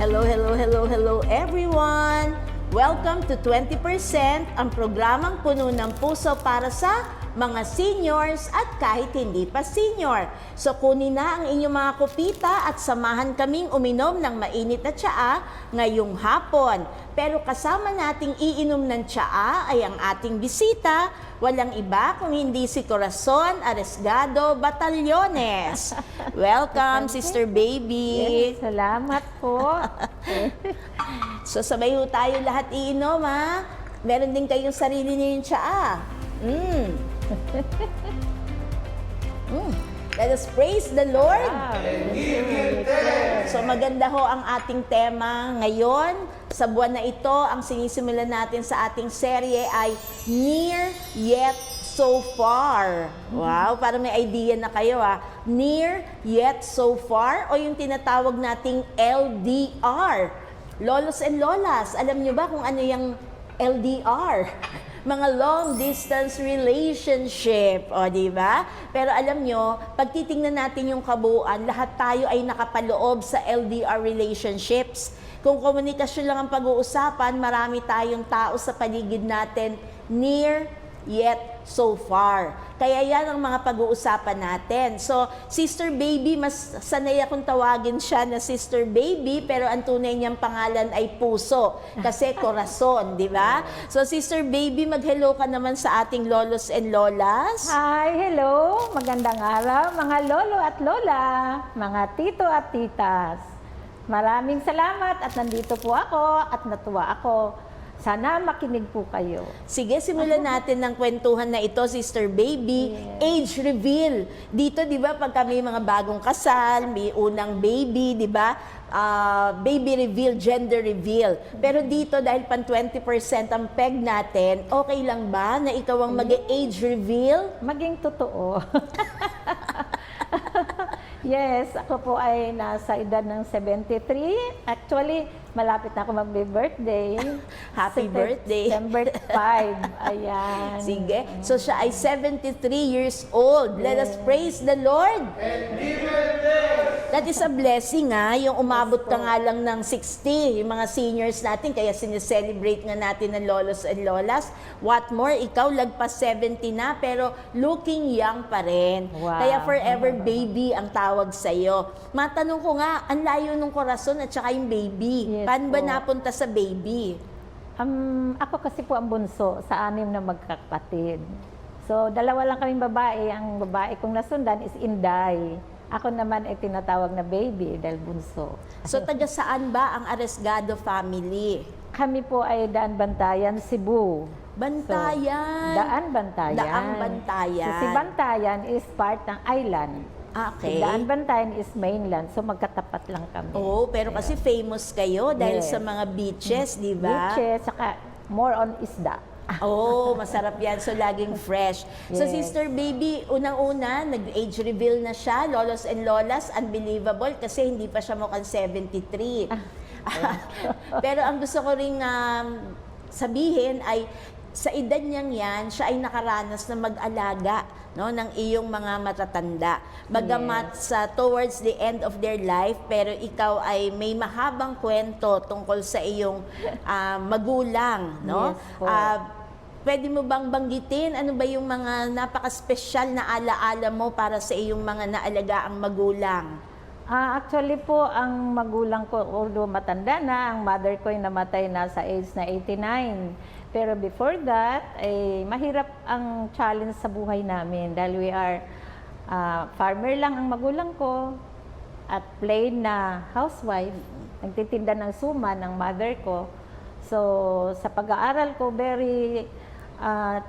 Hello, hello, hello, hello everyone! Welcome to 20%, ang programang puno ng puso para sa mga seniors at kahit hindi pa senior. So kunin na ang inyong mga kupita at samahan kaming uminom ng mainit na tsaa ngayong hapon. Pero kasama nating iinom ng tsaa ay ang ating bisita, walang iba kung hindi si Corazon Arriesgado Batallones. Welcome, Sister Baby. Yes, salamat po. So sabay ho tayo lahat iinom, ha? Meron din kayong sarili niyong tsaa. Let us praise the Lord. So maganda ho ang ating tema ngayon. Sa buwan na ito, ang sinisimulan natin sa ating serye ay Near Yet So Far. Wow, parang may idea na kayo, ha? Near Yet So Far o yung tinatawag nating LDR. Lolos and Lolas, alam nyo ba kung ano yung LDR? Mga long distance relationship, o di ba? Pero alam nyo, pag titingnan natin yung kabuuan, lahat tayo ay nakapaloob sa LDR relationships. Kung komunikasyon lang ang pag-uusapan, marami tayong tao sa paligid natin, near yet so far. Kaya yan ang mga pag-uusapan natin. So, Sister Baby, mas sanay akong tawagin siya na Sister Baby, pero ang tunay niyang pangalan ay Puso. Kasi Corazon, di ba? So, Sister Baby, mag-hello ka naman sa ating lolos and lolas. Hi, hello. Magandang araw, mga lolo at lola, mga tito at titas. Maraming salamat at nandito po ako at natuwa ako. Sana makinig po kayo. Sige, simulan natin ng kwentuhan na ito, Sister Baby. Yes. Age reveal. Dito, di ba, pag kami mga bagong kasal, may unang baby, di ba? Baby reveal, gender reveal. Pero dito, dahil pan 20% ang peg natin, okay lang ba na ikaw ang mag-age reveal? Maging totoo. Yes, ako po ay nasa edad ng 73. Actually, malapit na ako mag-birthday. Happy birthday. September 5. Ayan. Sige. So siya ay 73 years old. Let us praise the Lord. That is a blessing, ha? Yung umabot ka nga lang ng 60, yung mga seniors natin, kaya sineselebrate nga natin ng lolos and lolas. What more, ikaw lagpas 70 na, pero looking young pa rin. Wow. Kaya forever baby ang tawag sa'yo. Matanong ko nga, ang layo ng Corazon at saka yung baby. Yes, Paano ba po. napunta sa baby? Ako kasi po ang bunso sa 6 na magkakapatid. So, dalawa lang kaming babae. Ang babae kong nasundan is Inday. Ako naman ay tinatawag na baby dahil bunso. So, taga saan ba ang Arriesgado family? Kami po ay Daan Bantayan, Cebu. Bantayan. So, Daan Bantayan. Daang Bantayan. So, si Bantayan is part ng island. Okay. Si Daan Bantayan is mainland. So, magkatapat lang kami. Oo, pero kasi famous kayo dahil Yes. sa mga beaches, di ba? Beaches, saka more on isda. Oo, masarap yan. So, laging fresh. So, Yes. Sister Baby, unang-una, nag-age reveal na siya, lolos and lolas, unbelievable, kasi hindi pa siya mukhang 73. Pero ang gusto ko ring sabihin ay, sa edad niyang yan, siya ay nakaranas na mag-alaga, no, ng iyong mga matatanda. Bagamat sa towards the end of their life, pero ikaw ay may mahabang kwento tungkol sa iyong magulang, no? Yes po. Pwede mo bang banggitin ano ba yung mga napaka-special na alaala mo para sa iyong mga naalagaang magulang? Actually po, ang magulang ko, although matanda na, ang mother ko ay namatay na sa age na 89. Pero before that, ay mahirap ang challenge sa buhay namin dahil we are farmer lang ang magulang ko at plain na housewife. Nagtitinda ng suman ng mother ko. So, sa pag-aaral ko, very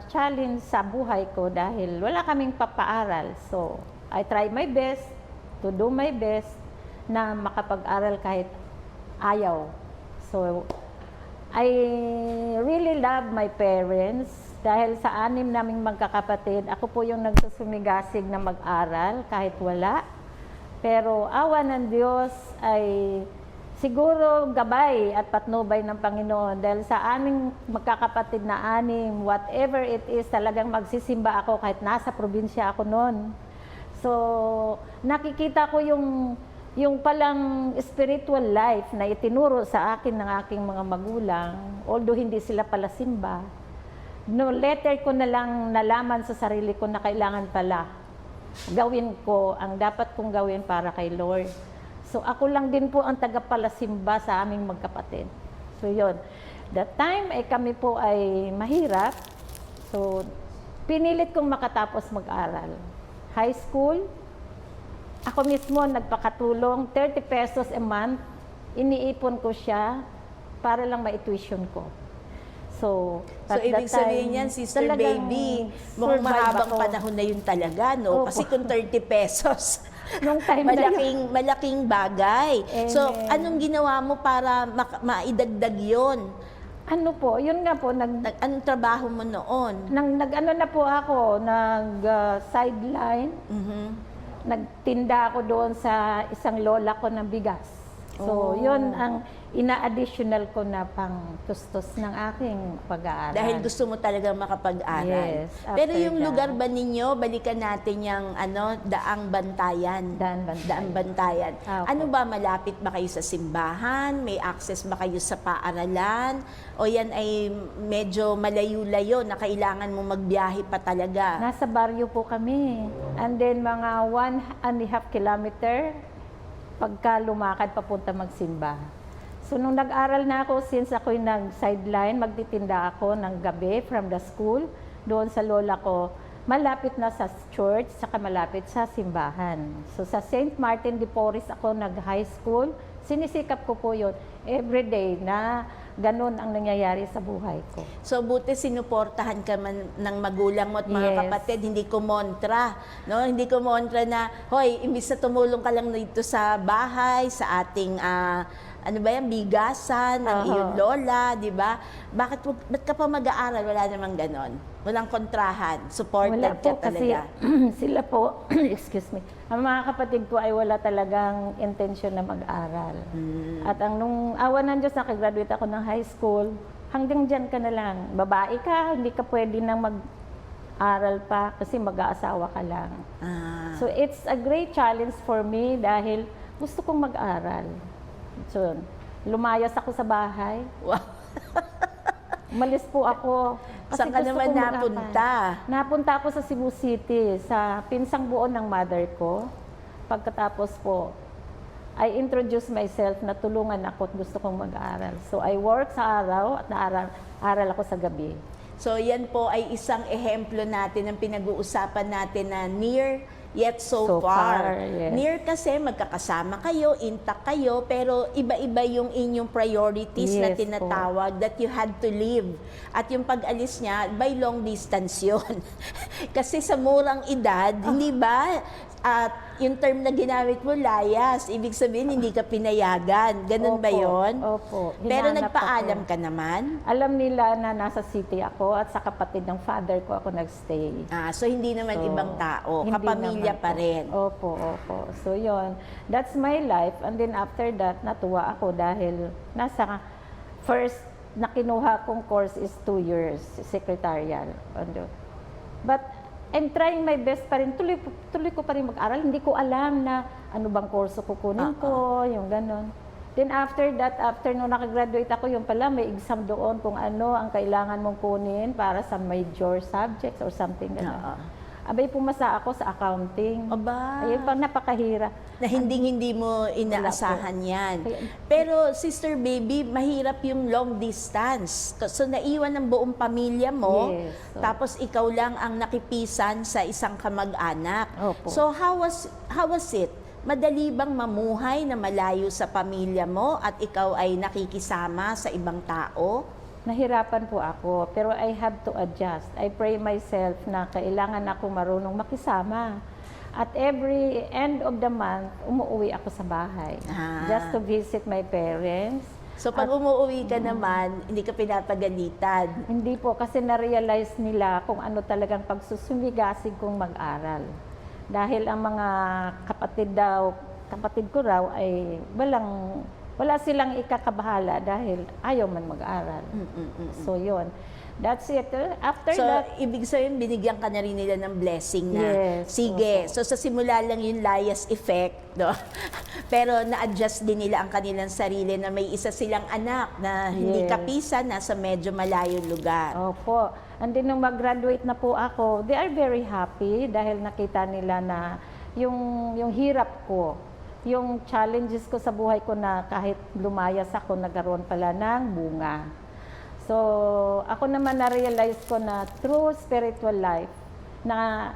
challenge sa buhay ko dahil wala kaming papaaral. So, I try my best to do my best na makapag-aral kahit ayaw. So, I really love my parents dahil sa 6 naming magkakapatid, ako po yung nagsusumigasig na mag-aral kahit wala. Pero awa ng Diyos ay siguro gabay at patnubay ng Panginoon dahil sa aming magkakapatid na 6, whatever it is, talagang magsisimba ako kahit nasa probinsya ako noon. So, nakikita ko yung yung palang spiritual life na itinuro sa akin ng aking mga magulang, although hindi sila pala simba, no letter ko na lang nalaman sa sarili ko na kailangan pala gawin ko ang dapat kong gawin para kay Lord. So ako lang din po ang tagapalasimba sa aming magkapatid. So yun, that time ay kami po ay mahirap. So pinilit kong makatapos mag-aral. High school, ako mismo nagpakatulong, 30 pesos a month, iniipon ko siya para lang ma-tuition ko. So ibig sabihin yan, Sister Baby, mukhang mahabang panahon na yun talaga, no? Opo. Kasi kung 30 pesos, Nung time na yun. malaking bagay. So, anong ginawa mo para maidagdag yun? Ano po, yun nga po, Anong trabaho mo noon? nag-ano na po ako, sideline, nagtinda ako doon sa isang lola ko ng bigas. So, yun ang ina-additional ko na pang tustos ng aking pag-aaral. Dahil gusto mo talagang makapag-aral. Yes, Pero after yung that. lugar ba ninyo, balikan natin yung Daang Bantayan. Daang Bantayan. Opo. Ano ba, malapit ba kayo sa simbahan? May access ba kayo sa paaralan? O yan ay medyo malayo-layo na kailangan mo magbiyahe pa talaga? Nasa baryo po kami. And then mga 1.5 kilometer pagka lumakad papunta magsimba. So nung nag-aral na ako, since ako'y nag-sideline, magtitinda ako ng gabi from the school, doon sa lola ko, malapit na sa church, saka malapit sa simbahan. So sa St. Martin de Porres ako nag-high school, sinisikap ko po yun everyday na ganun ang nangyayari sa buhay ko. So buti sinuportahan ka man ng magulang mo at mga Yes. kapatid, hindi kumontra, no? Hindi kumontra na, hoy, imbis na tumulong ka lang dito sa bahay, sa ating ano ba yan, bigasan ng iyong lola, di ba? Ba't ka pa mag-aaral? Wala namang ganon. Walang kontrahan. Supported Wala po ka kasi talaga. sila po, excuse me, ang mga kapatid ko ay wala talagang intensyon na mag-aral. At nung awa ng Diyos, nakagraduate ako ng high school, hanggang dyan ka na lang. Babae ka, hindi ka pwede nang mag-aral pa kasi mag-aasawa ka lang. So it's a great challenge for me dahil gusto kong mag-aral. So, lumayas ako sa bahay. Wow. Umalis po ako. Saan ka gusto naman kong mag-aral. napunta? Napunta ako sa Cebu City, sa pinsang buo ng mother ko. Pagkatapos po, I introduced myself na tulungan ako at gusto kong mag-aral. So, I work sa araw at aral ako sa gabi. So yan po ay isang ehemplo natin ng pinag-uusapan natin na near yet so far. Yes. Near kasi magkakasama kayo, intact kayo, pero iba-iba yung inyong priorities na Yes po. tinatawag that you had to live. At yung pag-alis niya, by long distance yun. Kasi sa murang edad, hindi ba, at yung term na ginamit mo, layas, ibig sabihin hindi ka pinayagan. Ganun ba Opo, yun? Opo. Pero Hinanap nagpaalam ako. ka naman? Alam nila na nasa city ako at sa kapatid ng father ko ako nagstay. So hindi naman So, ibang tao, hindi kapamilya naman pa po. rin. Opo, opo. So yon, that's my life. And then after that, natuwa ako dahil nasa first na kinuha kong course is 2 years, secretarial. But I'm trying my best pa rin. Tuloy ko pa rin mag-aral. Hindi ko alam na ano bang kurso kukunin ko, yung ganon. Then after that, after nung nakagraduate ako, yung pala may exam doon kung ano ang kailangan mong kunin para sa major subjects or something ganon. Abay, pumasa ako sa accounting. Aba. Ayun pang napakahirap. Na hindi mo inaasahan yan. Pero Sister Baby, mahirap yung long distance. So naiwan ng buong pamilya mo, Yes. tapos ikaw lang ang nakipisan sa isang kamag-anak. Opo. So how was it? Madali bang mamuhay na malayo sa pamilya mo at ikaw ay nakikisama sa ibang tao? Nahirapan po ako, pero I have to adjust. I pray myself na kailangan ako marunong makisama. At every end of the month, umuwi ako sa bahay. Just to visit my parents. So pag umuwi ka naman, hindi ka pinapagalitan. Hindi po, kasi na-realize nila kung ano talagang pagsusumigasig kong mag-aral. Dahil ang mga kapatid ko raw ay wala silang ikakabahala dahil ayaw man mag-aral. So yun. That's it. After So, that, ibig sabihin, binigyan ka na rin nila ng blessing na, Yes, sige. opo. So, sa simula lang yung Lias effect, no? Pero na-adjust din nila ang kanilang sarili na may isa silang anak na hindi Yes. kapisan, nasa medyo malayong lugar. opo. And then nung mag-graduate na po ako, they are very happy dahil nakita nila na yung hirap ko, yung challenges ko sa buhay ko na kahit lumayas ako, nagkaroon pala ng bunga. So, ako naman na-realize ko na true spiritual life, na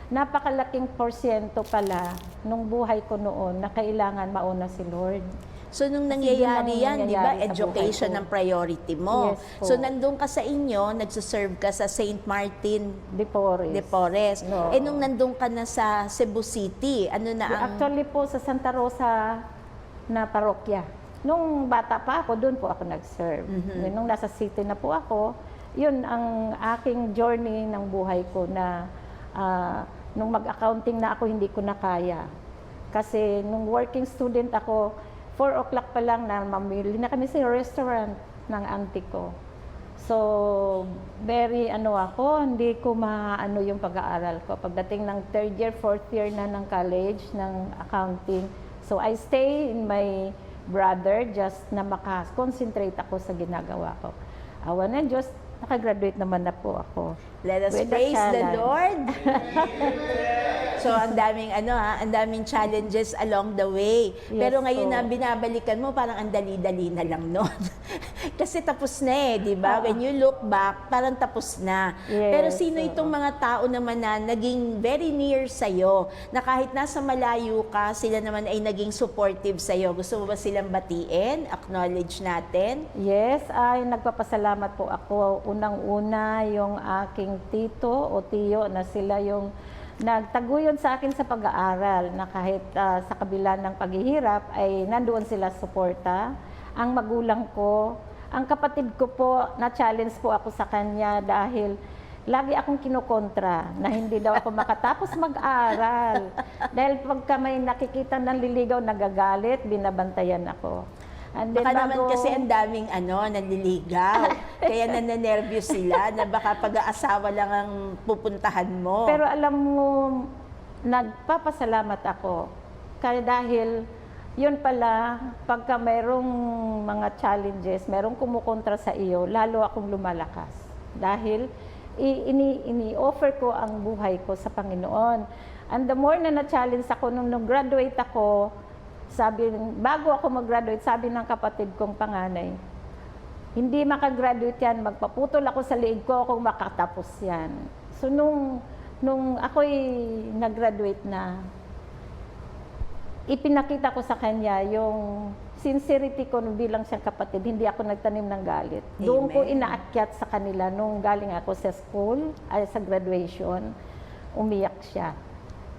napakalaking porsyento pala nung buhay ko noon na kailangan mauna si Lord. So, nung Kasi nangyayari yun ang yan, di ba, nangyayari sa education buhay ko. ang priority mo. Yes po. So, nandun ka sa inyo, nagsuserve ka sa St. Martin De Porres. de Porres. No. Nung nandun ka na sa Cebu City, ano na ang... Actually po sa Santa Rosa na parokya. Nung bata pa ako, doon po ako nag-serve. Nung nasa city na po ako, yun ang aking journey ng buhay ko na nung mag-accounting na ako, hindi ko na kaya. Kasi nung working student ako, 4 o'clock pa lang na mamili na kami sa restaurant ng auntie ko. So, very ako, hindi ko maano yung pag-aaral ko. Pagdating ng 3rd year, 4th year na ng college, ng accounting. So, I stay in my brother just na makakonsentrate ako sa ginagawa ko. Awa ng Diyos, nakagraduate naman na po ako. Let us With the praise the challenge. Lord. So, ang daming ang daming challenges along the way. Yes Pero ngayon po. na binabalikan mo, parang ang dali-dali na lang noon. Kasi tapos na di ba? When you look back, parang tapos na. Yes, Pero sino oo. itong mga tao naman na naging very near sa'yo, na kahit nasa malayo ka, sila naman ay naging supportive sa'yo? Gusto mo ba silang batiin? Acknowledge natin? Yes, ay nagpapasalamat po ako. Unang-una yung aking tito o tiyo na sila yung nagtaguyod sa akin sa pag-aaral na kahit sa kabila ng paghihirap ay nandoon sila suporta. Ang magulang ko, ang kapatid ko po, na-challenge po ako sa kanya dahil lagi akong kinukontra na hindi daw ako makatapos mag-aral. Dahil pagka may nakikita ng liligaw, nagagalit, binabantayan ako. And then Baka naman kasi ang daming nanliligaw. Kaya nanenervyos sila na baka pag-aasawa lang ang pupuntahan mo. Pero alam mo, nagpapasalamat ako. Kaya dahil, yun pala, pagka mayroong mga challenges, mayroong kumukontra sa iyo, lalo akong lumalakas. Dahil, ini-offer ko ang buhay ko sa Panginoon. And the more na na-challenge ako, nung graduate ako, bago ako mag-graduate, sabi ng kapatid kong panganay, hindi makagraduate yan, magpaputol ako sa liig ko kung makatapos yan. So nung ako'y nag-graduate na, ipinakita ko sa kanya yung sincerity ko bilang siyang kapatid, hindi ako nagtanim ng galit. Doon ko Amen. inaakyat sa kanila nung galing ako sa school, sa graduation, umiyak siya.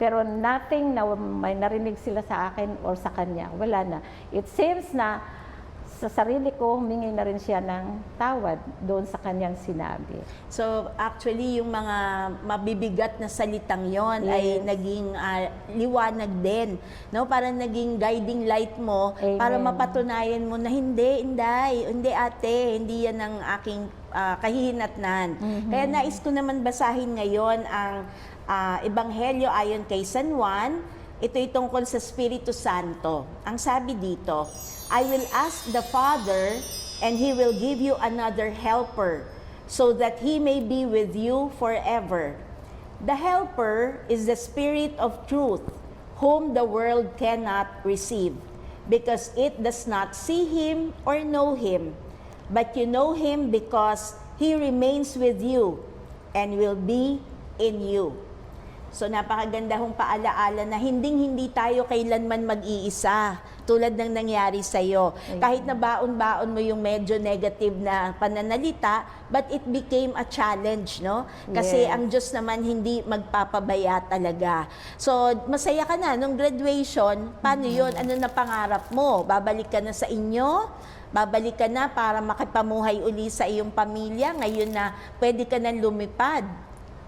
Pero nothing na may narinig sila sa akin or sa kanya. Wala na. It seems na sa sarili ko, humingi na rin siya ng tawad doon sa kanyang sinabi. So actually yung mga mabibigat na salitang yon ay Yes. naging liwanag din, no? Parang naging guiding light mo. Amen. Para mapatunayan mo na hindi, Inday, hindi ate, hindi yan ang aking kahihinatnan. Kaya nais ko naman basahin ngayon ang Ebanghelyo ayon kay San Juan. Ito'y tungkol sa Espiritu Santo. Ang sabi dito, I will ask the Father, and He will give you another helper, so that He may be with you forever. The helper is the Spirit of truth, whom the world cannot receive, because it does not see Him or know Him. But you know Him because He remains with you and will be in you. So napakaganda hong paalaala na hindi tayo kailanman mag-iisa tulad ng nangyari sa'yo. Kahit na baon-baon mo yung medyo negative na pananalita, but it became a challenge, no? Kasi Yes. ang Diyos naman hindi magpapabaya talaga. So masaya ka na nung graduation, paano yun? Ano na pangarap mo? Babalik ka na sa inyo? Babalik ka na para makipamuhay uli sa iyong pamilya ngayon na pwede ka na lumipad?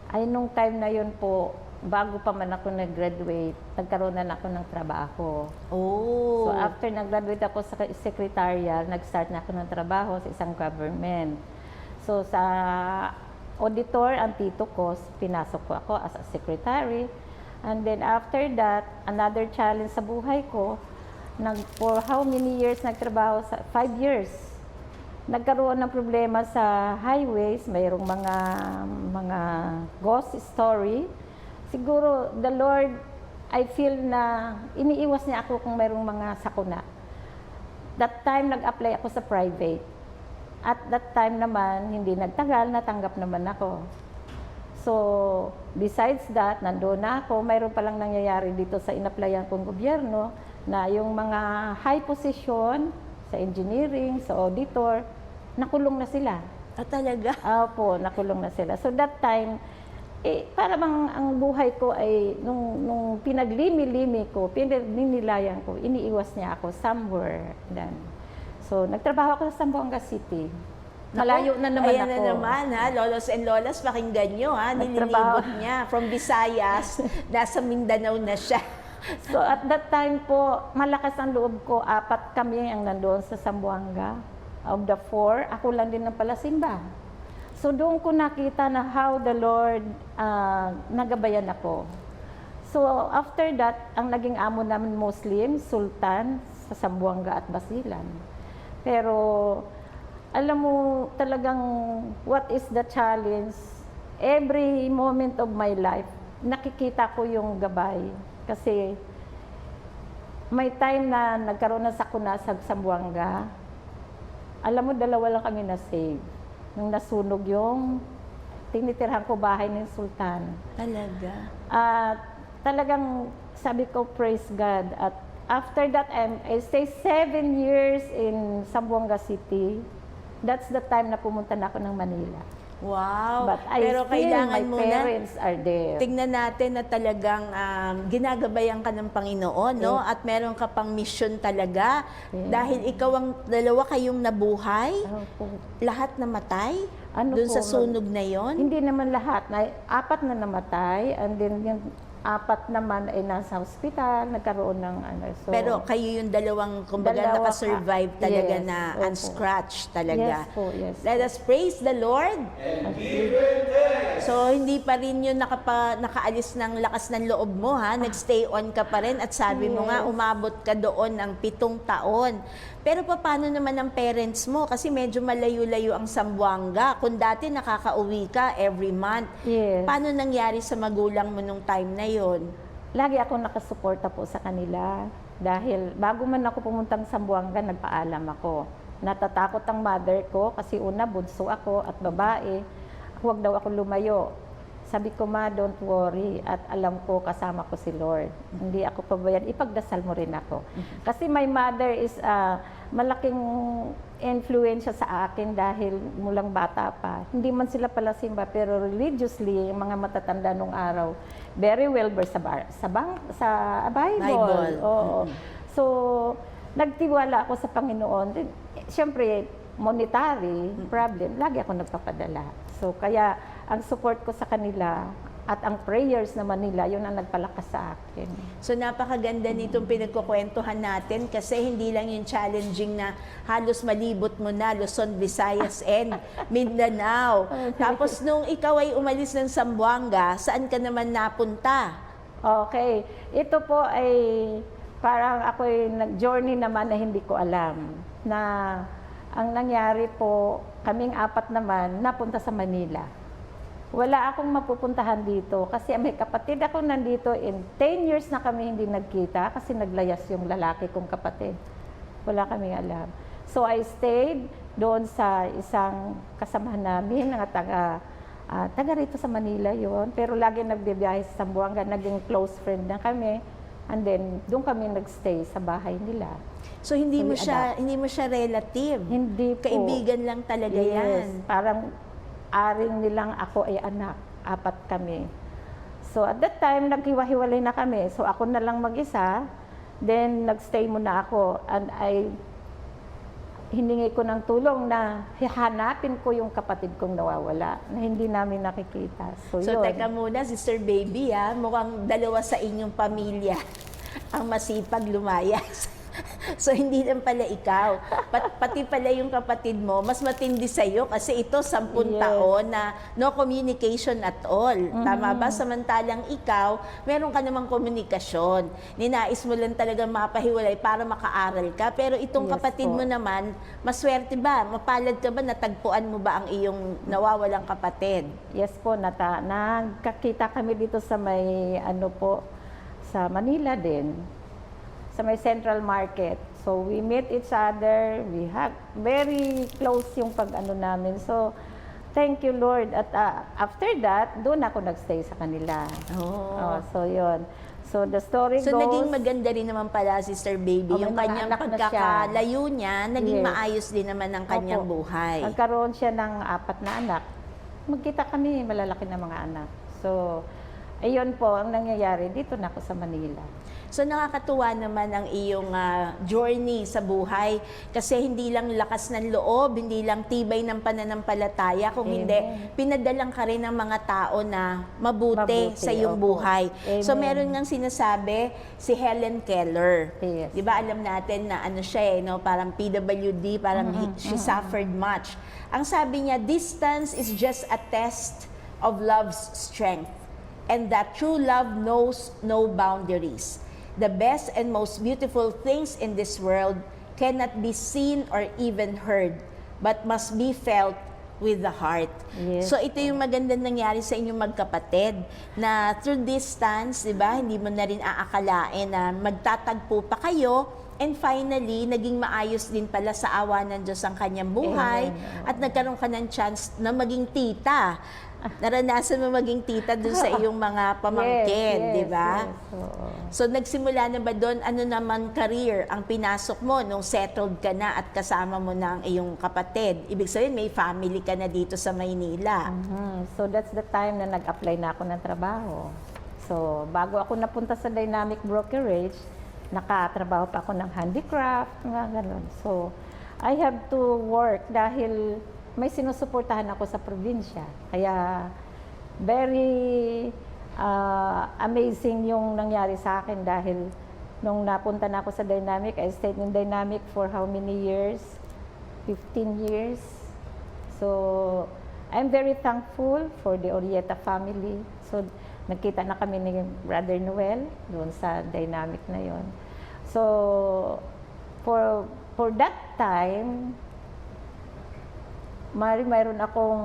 Ay, nung time na yun po, bago pa man ako nag-graduate, nagkaroon na ako ng trabaho. Oh. So after nag-graduate ako sa secretarial, nag-start na ako ng trabaho sa isang government. So sa auditor, ang tito ko, pinasok ko ako as a secretary. And then after that, another challenge sa buhay ko, for how many years nagtrabaho? 5 years. Nagkaroon ng problema sa highways, mayroong mga ghost story. Siguro, the Lord, I feel na iniiwas niya ako kung mayroong mga sakuna. That time, nag-apply ako sa private. At that time naman, hindi nagtagal, natanggap naman ako. So, besides that, nandoon na ako, mayroon palang nangyayari dito sa inaplayan kong gobyerno na yung mga high position sa engineering, sa auditor, nakulong na sila. Talaga? Opo, nakulong na sila. So that time, para bang ang buhay ko ay, nung pinaglimi-limi ko, pininilayan ko, iniiwas niya ako somewhere. Then, so, nagtrabaho ako sa Zamboanga City. Malayo na naman ayan ako. na naman, ha? Lolos and lolas, pakinggan nyo, ha? Nililibot niya. From Visayas, nasa Mindanao na siya. So at that time po, malakas ang loob ko. 4 kami ang nandoon sa Zamboanga. Of the 4, ako lang din ang palasimba. So doon ko nakita na how the Lord nagabayan ako. So after that, ang naging amo namin Muslim, Sultan, sa Zamboanga at Basilan. Pero alam mo talagang what is the challenge? Every moment of my life, nakikita ko yung gabay. Kasi may time na nagkaroon ng sakuna sa Zamboanga. Alam mo, 2 lang kami na-save. Nung nasunog yung tinitirhan ko bahay ng Sultan. Talaga? At talagang sabi ko, praise God. At after that, I stay 7 years in Zamboanga City. That's the time na pumunta na ako ng Manila. Wow. But I Pero still, kailangan my mo parents are there. tingnan natin na talagang ginagabayan ka ng Panginoon, no? Yes. At meron ka pang mission talaga. Yes. Dahil ikaw ang 2 kayong nabuhay, Opo. lahat namatay Ano dun po, sa sunog na yon. Hindi naman lahat. 4 na namatay, and then yung 4 naman ay nasa hospital, nagkaroon ng ano. So, Pero kayo yung 2, kumbaga, 2 nakasurvive talaga yes, na opo. unscratched talaga. Yes po, yes. Let us praise the Lord. So, hindi pa rin yun nakaalis ng lakas ng loob mo, ha? Nag-stay on ka pa rin at sabi mo nga, Yes. umabot ka doon ng 7 taon. Pero paano naman ang parents mo? Kasi medyo malayo-layo ang Zamboanga. Kung dati nakakauwi ka every month, Yes. paano nangyari sa magulang mo nung time na yon? Lagi ako nakasuporta po sa kanila. Dahil bago man ako pumuntang Zamboanga, nagpaalam ako. Natatakot ang mother ko kasi una, bunso ako at babae. Huwag daw ako lumayo. Sabi ko, ma, don't worry. At alam ko, kasama ko si Lord. Hindi ako pabayaan. Ipagdasal mo rin ako. Kasi my mother is malaking influensya sa akin dahil mulang bata pa. Hindi man sila pala simba, pero religiously, yung mga matatanda nung araw, very well versed sa Bible. Bible. Oo. So, nagtiwala ako sa Panginoon. Siyempre, monetary problem, lagi ako nagpapadala. So, kaya ang support ko sa kanila at ang prayers naman nila, yun ang nagpalakas sa akin. So napakaganda nitong pinagkukwentuhan natin kasi hindi lang yung challenging na halos malibot mo na Luzon, Visayas, and Mindanao. Tapos nung ikaw ay umalis ng Zamboanga, saan ka naman napunta? Okay. Ito po ay parang ako'y nag-journey naman na hindi ko alam. Na ang nangyari po, kaming 4 naman, napunta sa Manila. Wala akong mapupuntahan dito kasi may kapatid ako nandito in 10 years na kami hindi nagkita kasi naglayas yung lalaki kong kapatid. Wala kaming alam. So I stayed doon sa isang kasamahan namin na taga rito sa Manila yon, pero lagi nagbibiyahe sa Zamboanga, naging close friend na kami. And then doon kami nagstay sa bahay nila. So hindi mo siya relative. Hindi po. Kaibigan lang talaga yan. Parang aring nilang ako ay anak. 4 kami. So at that time, naghiwa-hiwalay na kami. So ako na lang mag-isa. Then nagstay muna ako. And hiningi ko ng tulong na hanapin ko yung kapatid kong nawawala na hindi namin nakikita. So yun. Teka muna, Sister Baby, mukhang 2 sa inyong pamilya ang masipag lumayas. So, hindi lang pala ikaw. Pati pala yung kapatid mo, mas matindi sa'yo kasi ito 10 Yes. taon na no communication at all. Tama ba? Samantalang ikaw, meron ka namang komunikasyon. Ninais mo lang talaga mapahiwalay para makaaral ka. Pero itong Yes kapatid po. mo naman, maswerte ba? Mapalad ka ba? Natagpuan mo ba ang iyong nawawalang kapatid? Yes po, nagkakita kami dito sa may sa Manila din, sa may Central Market. So we meet each other, we have very close yung namin. So thank you Lord. At after that, doon ako nagstay sa kanila. Oh. So yun. So the story So, goes, naging maganda rin naman pala, Sister Baby. may Yung mga kanyang anak na siya. pagkakalayo niya, naging Yes. maayos din naman ang kanyang Opo. buhay. Nagkaroon siya ng 4 na anak. Magkita kami, malalaki na mga anak. So, ayun po ang nangyayari. Dito na ako sa Manila. So nakakatuwa naman ang iyong journey sa buhay kasi hindi lang lakas ng loob, hindi lang tibay ng pananampalataya, kung Amen. hindi, pinadalang ka rin ng mga tao na mabuti sa iyong opo. buhay. So Amen. meron ngang sinasabi si Helen Keller. Yes. Di ba alam natin na ano siya no, parang PWD, parang she suffered much. Ang sabi niya, distance is just a test of love's strength and that true love knows no boundaries. The best and most beautiful things in this world cannot be seen or even heard, but must be felt with the heart. Yes. So ito yung magandang nangyari sa inyong magkapatid na through distance, di ba, hindi mo na rin aakalain na magtatagpo pa kayo and finally, naging maayos din pala sa awa ng Diyos ang kanyang buhay at nagkaroon ka ng chance na maging tita. Naranasan mo maging tita dun sa iyong mga pamangkin, Yes, di ba? yes, oo. So nagsimula na ba doon, ano naman career ang pinasok mo nung settled ka na at kasama mo na ang iyong kapatid? Ibig sabihin, may family ka na dito sa Maynila. So that's the time na nag-apply na ako ng trabaho. So bago ako napunta sa Dynamic Brokerage, nakatrabaho pa ako ng handicraft, mga ganun. So I have to work dahil may sinusuportahan ako sa probinsya. Kaya very amazing yung nangyari sa akin dahil nung napunta na ako sa Dynamic, I stayed in Dynamic for how many years? 15 years. So, I'm very thankful for the Orieta family. So, nagkita na kami ni Brother Noel doon sa Dynamic na yon. So, for that time, mayroon akong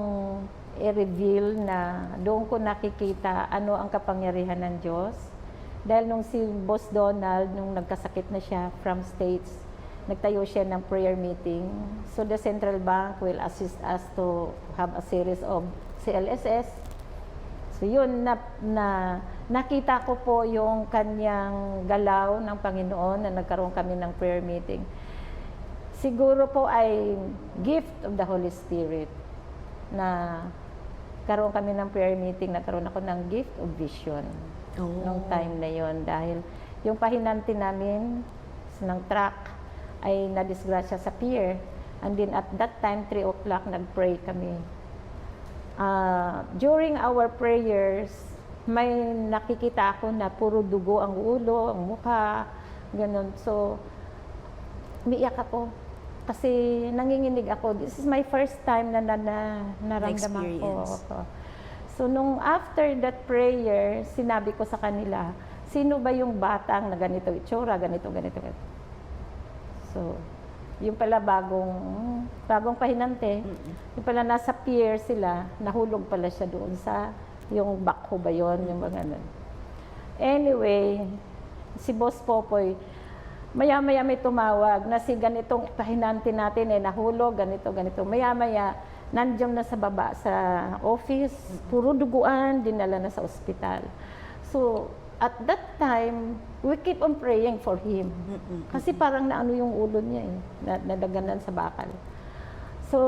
i-reveal na doon ko nakikita ano ang kapangyarihan ng Diyos. Dahil nung si Boss Donald, nung nagkasakit na siya from States, nagtayo siya ng prayer meeting. So the Central Bank will assist us to have a series of CLSS. So yun, nakita ko po yung kanyang galaw ng Panginoon na nagkaroon kami ng prayer meeting. Siguro po ay gift of the Holy Spirit na karoon kami ng prayer meeting, nagkaroon ako ng gift of vision nung time na yon dahil yung pahinanti namin ng truck ay nadisgrasya sa pier and then at that time 3 o'clock nag-pray kami. During our prayers, may nakikita ako na puro dugo ang ulo, ang mukha, ganun. So, umiiyak ako. Kasi nanginginig ako. This is my first time na naramdaman ko. So, nung after that prayer, sinabi ko sa kanila, sino ba yung batang na ganito itsura, ganito. So, yung pala bagong pahinante, yung pala nasa pier sila, nahulog pala siya doon sa, yung backhoe ba yun, yung mga ganun. Anyway, si Boss Popoy, maya-maya may tumawag na si ganitong pahinante natin nahulog, ganito. Maya-maya, nandiyan na sa baba sa office, puro duguan, dinala na sa ospital. So, at that time, we keep on praying for him. Kasi parang naano yung ulo niya nadaganan sa bakal. So,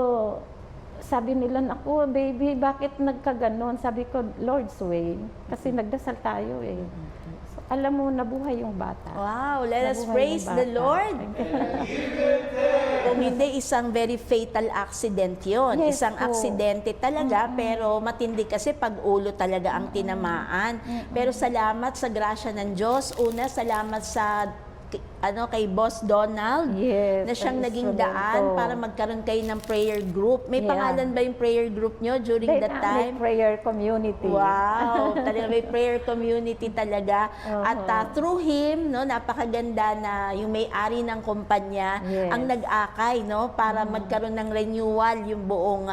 sabi nila, ako, baby, bakit nagkaganon? Sabi ko, Lord's way. Kasi nagdasal tayo So, alam mo, nabuhay yung bata. Wow, let us Nabuhay praise yung the bata. Lord. Kung hindi, isang very fatal accident yon. Yes Isang po. aksidente talaga, pero matindi kasi pag ulo talaga ang tinamaan. Pero salamat sa grasya ng Diyos. Una, salamat sa kay Boss Donald, Yes, na siyang ang naging instrumento. daan para magkaroon kayo ng prayer group. May Yeah. pangalan ba yung prayer group nyo during that Dynamic time? prayer community. Wow, talaga may prayer community talaga. At through him, no, napakaganda na yung may-ari ng kumpanya Yes. ang nag-akay, no, para magkaroon ng renewal yung buong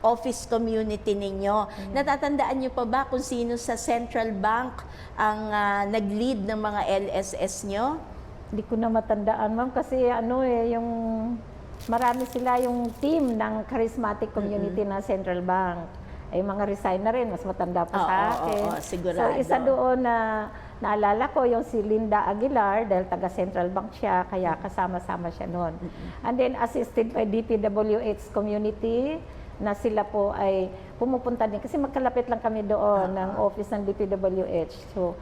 office community ninyo. Natatandaan niyo pa ba kung sino sa Central Bank ang nag-lead ng mga LSS nyo? Hindi ko na matandaan, ma'am, kasi yung marami sila yung team ng charismatic community ng Central Bank. Ay mga resign na rin, mas matanda pa sa akin. Oo, sigurado. So isa doon na naalala ko yung si Linda Aguilar dahil taga Central Bank siya, kaya kasama-sama siya noon. And then assisted by DPWH community na sila po ay pumupunta din kasi magkalapit lang kami doon ng office ng DPWH. So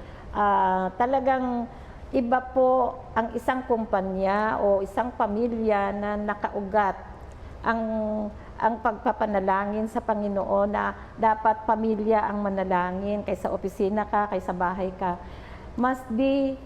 talagang iba po ang isang kumpanya o isang pamilya na nakaugat ang pagpapanalangin sa Panginoon na dapat pamilya ang manalangin kaysa opisina ka, kaysa bahay ka. Must be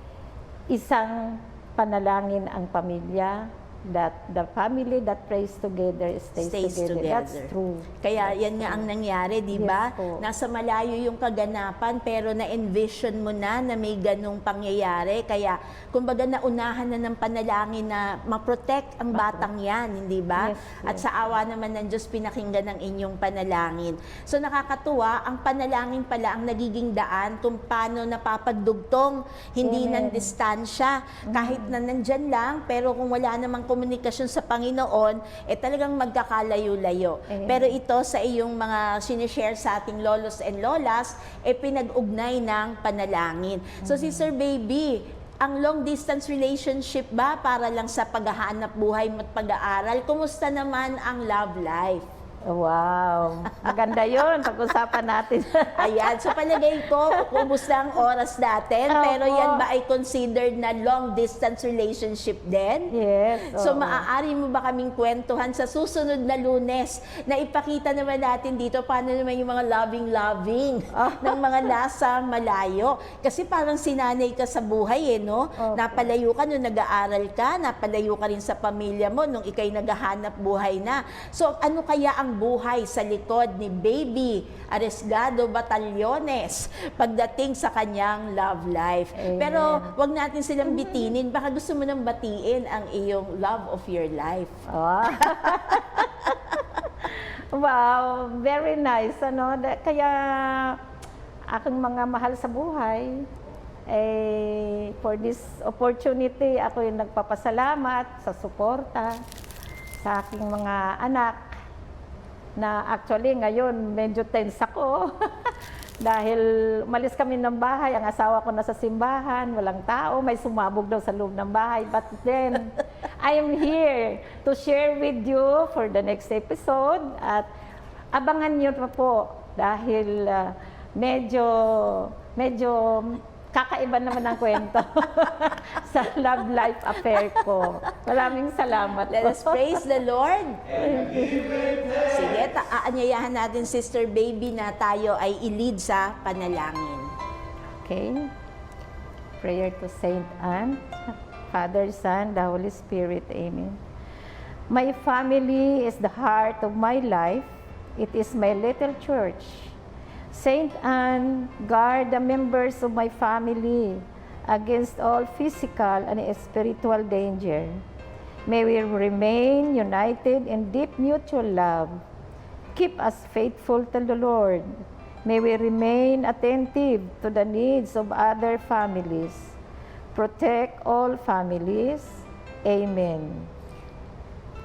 isang panalangin ang pamilya, that the family that prays together stays together. That's true. Kaya yan nga ang nangyari, di ba? Yes po. Nasa malayo yung kaganapan pero na-envision mo na may ganung pangyayari. Kaya kumbaga naunahan na ng panalangin na ma-protect ang batang yan, hindi ba? Yes, At yes. sa awa naman ng Diyos pinakinggan ang inyong panalangin. So nakakatuwa, ang panalangin pala ang nagiging daan kung paano napapagdugtong, hindi ng Amen. distansya. Kahit na nandyan lang, pero kung wala namang komunikasyon sa Panginoon, talagang magkakalayo-layo. Amen. Pero ito sa iyong mga sinishare sa ating lolos and lolas, pinag-ugnay ng panalangin. So si Sir Baby, ang long distance relationship ba para lang sa paghahanap buhay mo at pag-aaral? Kumusta naman ang love life? Wow, maganda yun. Pag-usapan natin. Ayan, so palagay ko, kumusta ang oras natin, pero Opo. yan ba ay considered na long distance relationship din? Yes. So oo. maaari mo ba kaming kwentuhan sa susunod na Lunes na ipakita naman natin dito paano naman yung mga loving-loving ng mga nasa malayo? Kasi parang sinanay ka sa buhay no? Opo. Napalayo ka nung nag-aaral ka, napalayo ka rin sa pamilya mo nung ikay naghahanap buhay na. So ano kaya ang buhay sa likod ni Baby Aresgado Batallones pagdating sa kanyang love life? Amen. Pero wag natin silang bitinin, baka gusto mo nang batiin ang iyong love of your life. Oh. Wow, very nice. Kaya aking mga mahal sa buhay, for this opportunity, ako yung nagpapasalamat sa suporta sa aking mga anak na actually ngayon medyo tense ako dahil umalis kami ng bahay, ang asawa ko nasa simbahan, walang tao, may sumabog daw sa loob ng bahay. But then, I am here to share with you for the next episode at abangan niyo pa po dahil medyo kakaiba naman ang kwento sa love life affair ko. Maraming salamat Let po. us praise the Lord. Sige, aanyayahan natin Sister Baby na tayo ay i-lead sa panalangin. Okay. Prayer to Saint Anne, Father, Son, the Holy Spirit. Amen. My family is the heart of my life. It is my little church. Saint Anne, guard the members of my family against all physical and spiritual danger. May we remain united in deep mutual love. Keep us faithful to the Lord. May we remain attentive to the needs of other families. Protect all families. Amen.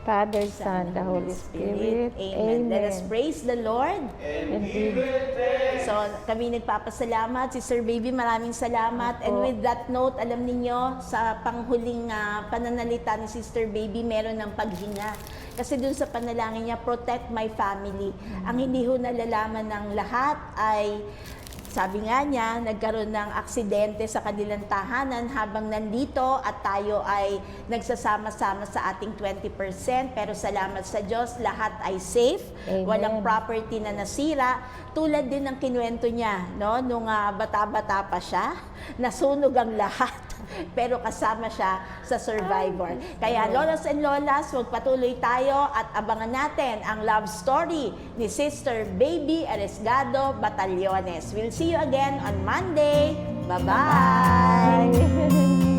Father, Son, the Holy Spirit. Amen. Let us praise the Lord. Indeed. So, kami nagpapasalamat. Si Sir Baby, maraming salamat. And with that note, alam ninyo, sa panghuling pananalita ni Sister Baby, meron ng paghinga. Kasi dun sa panalangin niya, protect my family. Ang hindi ho nalalaman ng lahat ay, sabi nga niya, nagkaroon ng aksidente sa kanilang tahanan habang nandito at tayo ay nagsasama-sama sa ating 20%. Pero salamat sa Diyos, lahat ay safe. Amen. Walang property na nasira. Tulad din ng kinuwento niya, no? Nung bata-bata pa siya, nasunog ang lahat. pero kasama siya sa Survivor. Kaya lolas and lolas, magpatuloy tayo at abangan natin ang love story ni Sister Baby Aresgado Batallones. We'll see you again on Monday. Bye-bye! Bye!